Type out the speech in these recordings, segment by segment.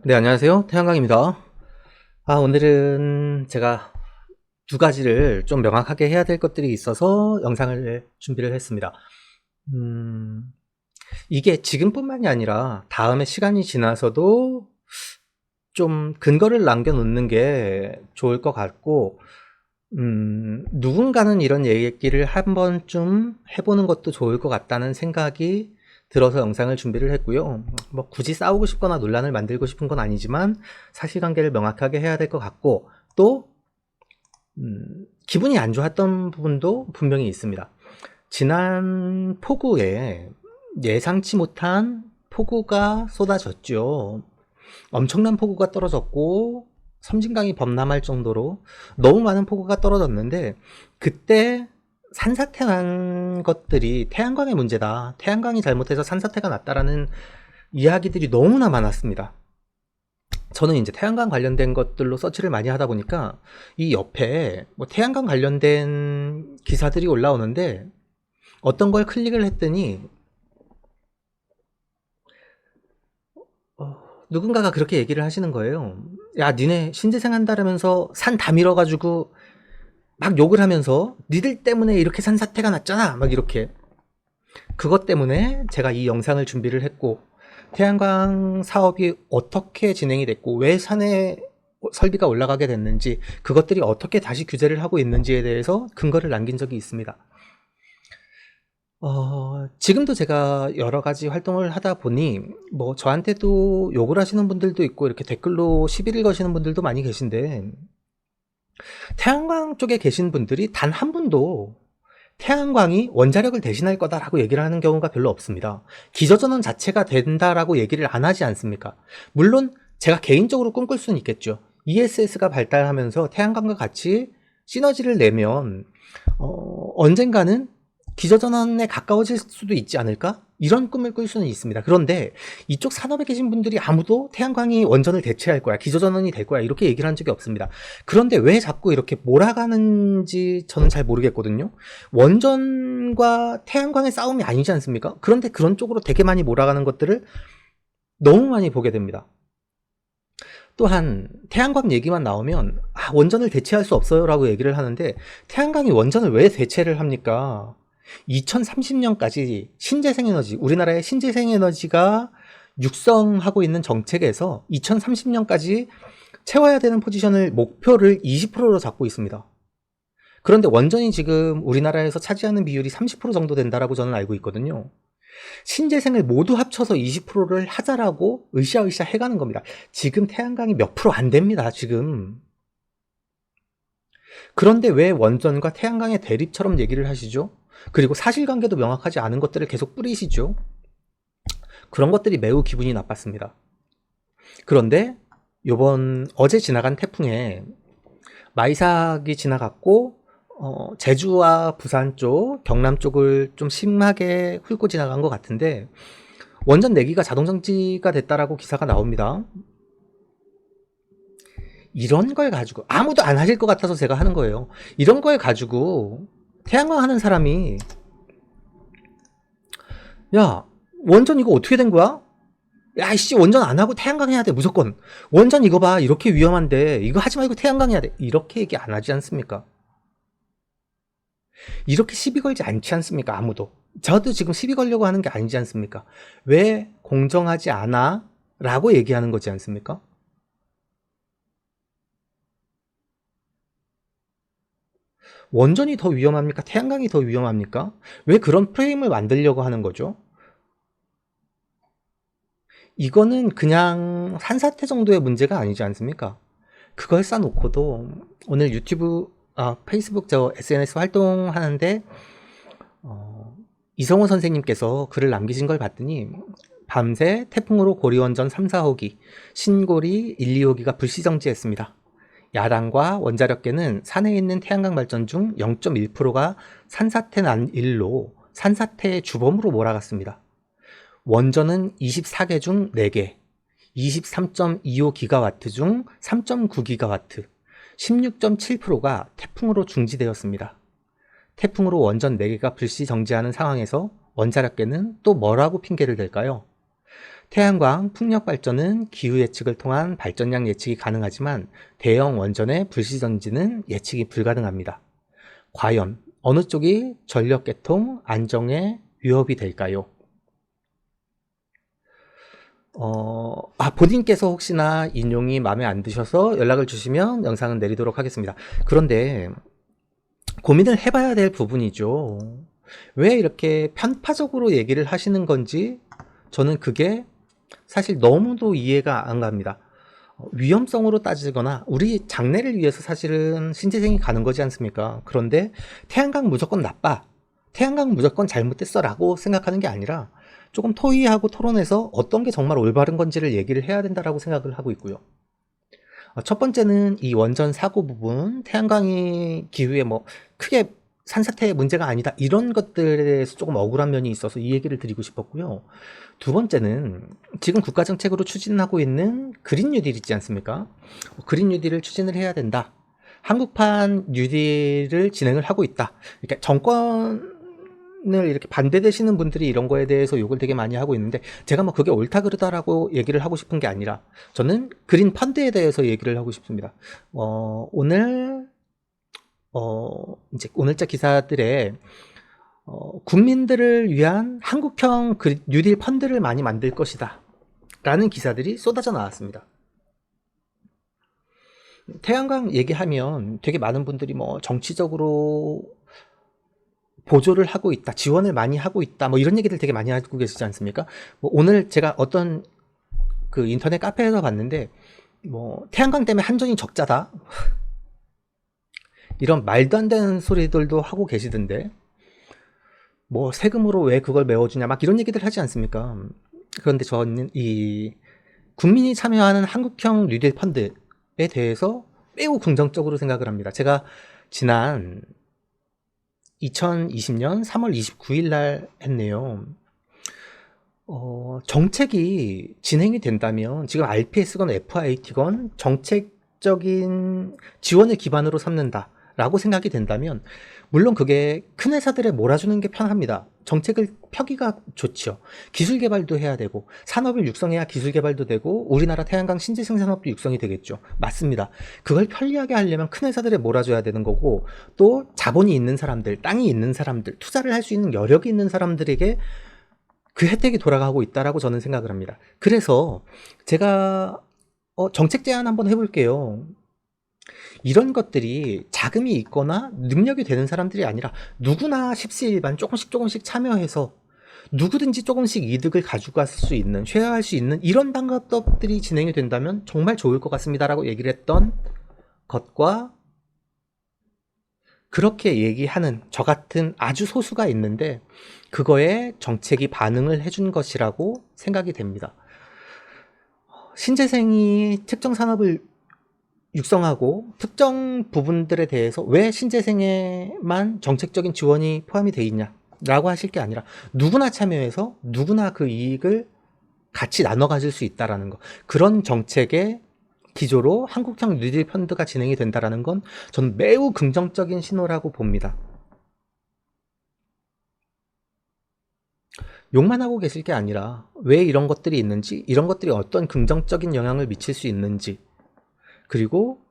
네, 안녕하세요. 태양광입니다. 오늘은 제가 두 가지를 좀 명확하게 해야 될 것들이 있어서 영상을 준비를 했습니다. 이게 지금뿐만이 아니라 다음에 시간이 지나서도 좀 근거를 남겨놓는 게 좋을 것 같고, 누군가는 이런 얘기를 한 번쯤 해보는 것도 좋을 것 같다는 생각이 들어서 영상을 준비를 했고요. 뭐 굳이 싸우고 싶거나 논란을 만들고 싶은 건 아니지만 사실관계를 명확하게 해야 될 것 같고, 또 기분이 안 좋았던 부분도 분명히 있습니다. 지난 폭우에 예상치 못한 폭우가 쏟아졌죠. 엄청난 폭우가 떨어졌고 섬진강이 범람할 정도로 너무 많은 폭우가 떨어졌는데, 그때 산사태 난 것들이 태양광의 문제다, 태양광이 잘못해서 산사태가 났다라는 이야기들이 너무나 많았습니다. 저는 이제 태양광 관련된 것들로 서치를 많이 하다 보니까 이 옆에 뭐 태양광 관련된 기사들이 올라오는데, 어떤 걸 클릭을 했더니 누군가가 그렇게 얘기를 하시는 거예요. 야, 니네 신재생 한다라면서 산 다 밀어가지고 막 욕을 하면서 니들 때문에 이렇게 산사태가 났잖아, 막 이렇게. 그것 때문에 제가 이 영상을 준비를 했고, 태양광 사업이 어떻게 진행이 됐고 왜 산에 설비가 올라가게 됐는지, 그것들이 어떻게 다시 규제를 하고 있는지에 대해서 근거를 남긴 적이 있습니다. 지금도 제가 여러 가지 활동을 하다 보니 뭐 저한테도 욕을 하시는 분들도 있고 이렇게 댓글로 시비를 거시는 분들도 많이 계신데, 태양광 쪽에 계신 분들이 단 한 분도 태양광이 원자력을 대신할 거다라고 얘기를 하는 경우가 별로 없습니다. 기저전원 자체가 된다라고 얘기를 안 하지 않습니까? 물론 제가 개인적으로 꿈꿀 수는 있겠죠. ESS가 발달하면서 태양광과 같이 시너지를 내면 언젠가는 기저전원에 가까워질 수도 있지 않을까? 이런 꿈을 꿀 수는 있습니다. 그런데 이쪽 산업에 계신 분들이 아무도 태양광이 원전을 대체할 거야, 기저전원이 될 거야, 이렇게 얘기를 한 적이 없습니다. 그런데 왜 자꾸 이렇게 몰아가는지 저는 잘 모르겠거든요. 원전과 태양광의 싸움이 아니지 않습니까? 그런데 그런 쪽으로 되게 많이 몰아가는 것들을 너무 많이 보게 됩니다. 또한 태양광 얘기만 나오면 원전을 대체할 수 없어요 라고 얘기를 하는데, 태양광이 원전을 왜 대체를 합니까? 2030년까지 신재생에너지, 우리나라의 신재생에너지가 육성하고 있는 정책에서 2030년까지 채워야 되는 포지션을, 목표를 20%로 잡고 있습니다. 그런데 원전이 지금 우리나라에서 차지하는 비율이 30% 정도 된다라고 저는 알고 있거든요. 신재생을 모두 합쳐서 20%를 하자라고 으쌰으쌰 해가는 겁니다. 지금 태양광이 몇 프로 안 됩니다, 지금. 그런데 왜 원전과 태양광의 대립처럼 얘기를 하시죠? 그리고 사실관계도 명확하지 않은 것들을 계속 뿌리시죠? 그런 것들이 매우 기분이 나빴습니다. 그런데 어제 지나간 태풍에 마이삭이 지나갔고, 제주와 부산 쪽, 경남 쪽을 좀 심하게 훑고 지나간 것 같은데, 원전 4기가 자동정지가 됐다라고 기사가 나옵니다. 이런 걸 가지고 아무도 안 하실 것 같아서 제가 하는 거예요. 이런 걸 가지고 태양광 하는 사람이, 야, 원전 이거 어떻게 된 거야? 야, 씨, 원전 안 하고 태양광 해야 돼, 무조건. 원전 이거 봐, 이렇게 위험한데 이거 하지 말고 태양광 해야 돼, 이렇게 얘기 안 하지 않습니까? 이렇게 시비 걸지 않지 않습니까? 아무도. 저도 지금 시비 걸려고 하는 게 아니지 않습니까? 왜 공정하지 않아? 라고 얘기하는 거지 않습니까? 원전이 더 위험합니까? 태양광이 더 위험합니까? 왜 그런 프레임을 만들려고 하는 거죠? 이거는 그냥 산사태 정도의 문제가 아니지 않습니까? 그걸 쌓놓고도 오늘 페이스북 SNS 활동하는데 이성호 선생님께서 글을 남기신 걸 봤더니, 밤새 태풍으로 고리원전 3, 4호기, 신고리 1, 2호기가 불시정지했습니다. 야당과 원자력계는 산에 있는 태양광 발전 중 0.1%가 산사태 난 일로 산사태의 주범으로 몰아갔습니다. 원전은 24개 중 4개, 23.25기가와트 중 3.9기가와트, 16.7%가 태풍으로 중지되었습니다. 태풍으로 원전 4개가 불시 정지하는 상황에서 원자력계는 또 뭐라고 핑계를 댈까요? 태양광 풍력 발전은 기후 예측을 통한 발전량 예측이 가능하지만 대형 원전의 불시전지는 예측이 불가능합니다. 과연 어느 쪽이 전력 개통 안정에 위협이 될까요? 본인께서 혹시나 인용이 마음에 안 드셔서 연락을 주시면 영상은 내리도록 하겠습니다. 그런데 고민을 해봐야 될 부분이죠. 왜 이렇게 편파적으로 얘기를 하시는 건지 저는 그게 사실 너무도 이해가 안 갑니다. 위험성으로 따지거나 우리 장래를 위해서 사실은 신재생이 가는 거지 않습니까? 그런데 태양광 무조건 나빠, 태양광 무조건 잘못됐어 라고 생각하는 게 아니라 조금 토의하고 토론해서 어떤 게 정말 올바른 건지를 얘기를 해야 된다라고 생각을 하고 있고요. 첫 번째는 이 원전 사고 부분, 태양광이 기후에 뭐 크게 산사태의 문제가 아니다 이런 것들에 대해서 조금 억울한 면이 있어서 이 얘기를 드리고 싶었고요. 두 번째는 지금 국가정책으로 추진하고 있는 그린 뉴딜 있지 않습니까? 그린 뉴딜을 추진을 해야 된다. 한국판 뉴딜을 진행을 하고 있다. 그러니까 정권을 이렇게 반대되시는 분들이 이런 거에 대해서 욕을 되게 많이 하고 있는데 제가 뭐 그게 옳다 그르다라고 얘기를 하고 싶은 게 아니라 저는 그린 펀드에 대해서 얘기를 하고 싶습니다. 이제 오늘자 기사들에 국민들을 위한 한국형 뉴딜 펀드를 많이 만들 것이다 라는 기사들이 쏟아져 나왔습니다. 태양광 얘기하면 되게 많은 분들이 뭐 정치적으로 보조를 하고 있다, 지원을 많이 하고 있다, 뭐 이런 얘기들 되게 많이 하고 계시지 않습니까? 뭐 오늘 제가 어떤 그 인터넷 카페에서 봤는데 뭐 태양광 때문에 한전이 적자다 이런 말도 안 되는 소리들도 하고 계시던데 뭐 세금으로 왜 그걸 메워주냐 막 이런 얘기들 하지 않습니까? 그런데 저는 이 국민이 참여하는 한국형 뉴딜 펀드에 대해서 매우 긍정적으로 생각을 합니다. 제가 지난 2020년 3월 29일 날 했네요. 정책이 진행이 된다면 지금 RPS건 FIT건 정책적인 지원을 기반으로 삼는다 라고 생각이 된다면 물론 그게 큰 회사들에 몰아주는 게 편합니다. 정책을 펴기가 좋죠. 기술 개발도 해야 되고 산업을 육성해야 기술 개발도 되고 우리나라 태양광 신재생 산업도 육성이 되겠죠. 맞습니다. 그걸 편리하게 하려면 큰 회사들에 몰아줘야 되는 거고 또 자본이 있는 사람들, 땅이 있는 사람들, 투자를 할 수 있는 여력이 있는 사람들에게 그 혜택이 돌아가고 있다라고 저는 생각을 합니다. 그래서 제가 정책 제안 한번 해볼게요. 이런 것들이 자금이 있거나 능력이 되는 사람들이 아니라 누구나 십시일반 조금씩 참여해서 누구든지 조금씩 이득을 가져갈 수 있는, 쉐어할 수 있는 이런 방법들이 진행이 된다면 정말 좋을 것 같습니다라고 얘기를 했던 것과 그렇게 얘기하는 저 같은 아주 소수가 있는데 그거에 정책이 반응을 해준 것이라고 생각이 됩니다. 신재생이 특정 산업을 육성하고 특정 부분들에 대해서 왜 신재생에만 정책적인 지원이 포함이 돼 있냐 라고 하실 게 아니라 누구나 참여해서 누구나 그 이익을 같이 나눠 가질 수 있다라는 거, 그런 정책의 기조로 한국형 뉴딜 펀드가 진행이 된다라는 건 저는 매우 긍정적인 신호라고 봅니다. 욕만 하고 계실 게 아니라 왜 이런 것들이 있는지, 이런 것들이 어떤 긍정적인 영향을 미칠 수 있는지, 그리고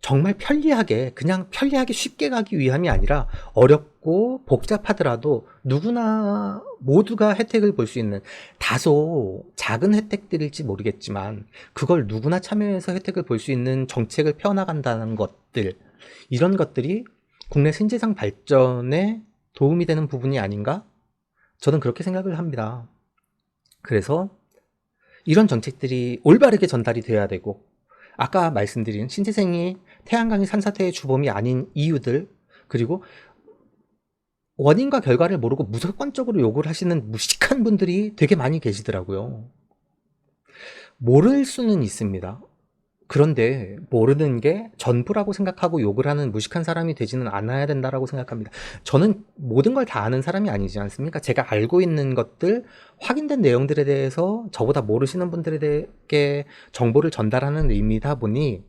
정말 편리하게, 그냥 편리하게 쉽게 가기 위함이 아니라 어렵고 복잡하더라도 누구나 모두가 혜택을 볼 수 있는, 다소 작은 혜택들일지 모르겠지만 그걸 누구나 참여해서 혜택을 볼 수 있는 정책을 펴나간다는 것들, 이런 것들이 국내 신재생 발전에 도움이 되는 부분이 아닌가? 저는 그렇게 생각을 합니다. 그래서 이런 정책들이 올바르게 전달이 돼야 되고, 아까 말씀드린 신재생이 태양광이 산사태의 주범이 아닌 이유들, 그리고 원인과 결과를 모르고 무조건적으로 욕을 하시는 무식한 분들이 되게 많이 계시더라고요. 모를 수는 있습니다. 그런데 모르는 게 전부라고 생각하고 욕을 하는 무식한 사람이 되지는 않아야 된다라고 생각합니다. 저는 모든 걸 다 아는 사람이 아니지 않습니까? 제가 알고 있는 것들, 확인된 내용들에 대해서 저보다 모르시는 분들에게 정보를 전달하는 의미다 보니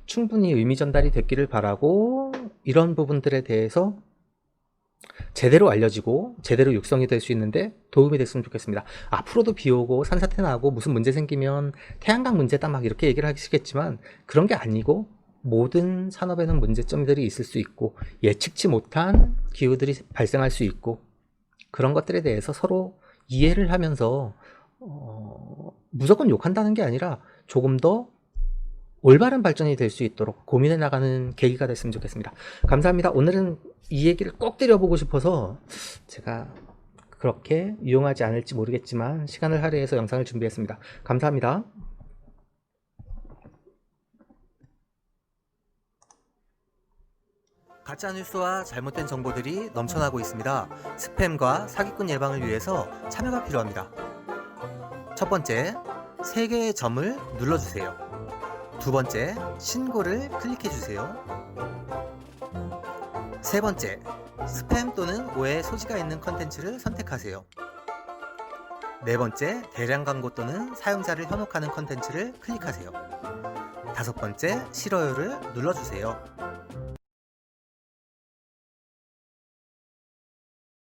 충분히 의미 전달이 됐기를 바라고, 이런 부분들에 대해서 제대로 알려지고 제대로 육성이 될 수 있는데 도움이 됐으면 좋겠습니다. 앞으로도 비 오고 산사태 나고 무슨 문제 생기면 태양광 문제다 막 이렇게 얘기를 하시겠지만 그런 게 아니고 모든 산업에는 문제점들이 있을 수 있고 예측치 못한 기후들이 발생할 수 있고 그런 것들에 대해서 서로 이해를 하면서 무조건 욕한다는 게 아니라 조금 더 올바른 발전이 될 수 있도록 고민해 나가는 계기가 됐으면 좋겠습니다. 감사합니다. 오늘은 이 얘기를 꼭 드려보고 싶어서 제가 그렇게 유용하지 않을지 모르겠지만 시간을 할애해서 영상을 준비했습니다. 감사합니다. 가짜뉴스와 잘못된 정보들이 넘쳐나고 있습니다. 스팸과 사기꾼 예방을 위해서 참여가 필요합니다. 첫 번째, 3개의 점을 눌러주세요. 두 번째, 신고를 클릭해주세요. 세 번째, 스팸 또는 오해의 소지가 있는 컨텐츠를 선택하세요. 네 번째, 대량 광고 또는 사용자를 현혹하는 컨텐츠를 클릭하세요. 다섯 번째, 싫어요를 눌러주세요.